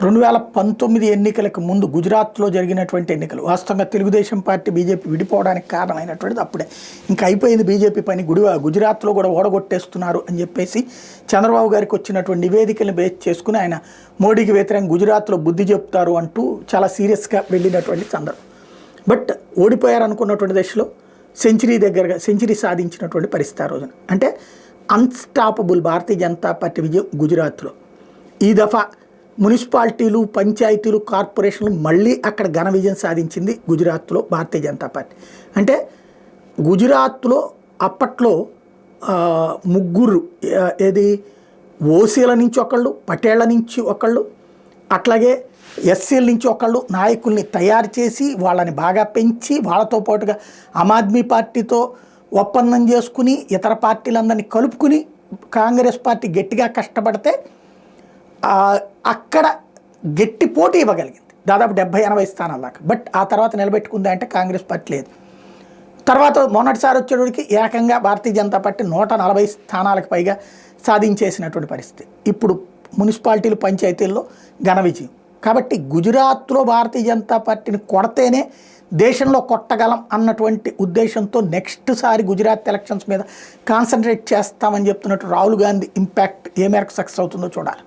2019 ఎన్నికలకు ముందు గుజరాత్లో జరిగినటువంటి ఎన్నికలు వాస్తవంగా తెలుగుదేశం పార్టీ బీజేపీ విడిపోవడానికి కారణమైనటువంటిది అప్పుడే. ఇంకా అయిపోయింది బీజేపీ పని, గుజరాత్లో కూడా ఓడగొట్టేస్తున్నారు అని చెప్పేసి చంద్రబాబు గారికి వచ్చినటువంటి నివేదికలను బేస్ చేసుకుని ఆయన మోడీకి వ్యతిరేకంగా గుజరాత్లో బుద్ధి చెప్తారు అంటూ చాలా సీరియస్గా వెళ్ళినటువంటి సందర్భం. బట్ ఓడిపోయారు అనుకున్నటువంటి దశలో సెంచరీ సాధించినటువంటి పరిస్థితి ఆ రోజున. అంటే అన్స్టాపబుల్ భారతీయ జనతా పార్టీ విజయం గుజరాత్లో. ఈ దఫా మున్సిపాలిటీలు, పంచాయతీలు, కార్పొరేషన్లు మళ్ళీ అక్కడ ఘన విజయం సాధించింది గుజరాత్లో భారతీయ జనతా పార్టీ. అంటే గుజరాత్లో అప్పట్లో ముగ్గురు, ఏది ఓసీల నుంచి ఒకళ్ళు, పటేళ్ల నుంచి ఒకళ్ళు, అట్లాగే ఎస్సీల నుంచి ఒకళ్ళు నాయకుల్ని తయారు చేసి వాళ్ళని బాగా పెంచి వాళ్ళతో పాటుగా ఆమ్ ఆద్మీ పార్టీతో ఒప్పందం చేసుకుని ఇతర పార్టీలందరినీ కలుపుకుని కాంగ్రెస్ పార్టీ గట్టిగా కష్టపడితే అక్కడ గట్టి పోటీ ఇవ్వగలిగింది దాదాపు 70-80 స్థానాల దాకా. బట్ ఆ తర్వాత నిలబెట్టుకుందా అంటే కాంగ్రెస్ పార్టీ లేదు. తర్వాత మొన్నటిసారి వచ్చేటికి ఏకంగా భారతీయ జనతా పార్టీ 140 స్థానాలకు పైగా సాధించేసినటువంటి పరిస్థితి. ఇప్పుడు మున్సిపాలిటీలు, పంచాయతీల్లో ఘన విజయం. కాబట్టి గుజరాత్లో భారతీయ జనతా పార్టీని కొడితేనే దేశంలో కొట్టగలం అన్నటువంటి ఉద్దేశంతో నెక్స్ట్ సారి గుజరాత్ ఎలక్షన్స్ మీద కాన్సన్ట్రేట్ చేస్తామని చెప్తున్నట్టు రాహుల్ గాంధీ ఇంపాక్ట్ ఏ మేరకు సక్సెస్ అవుతుందో చూడాలి.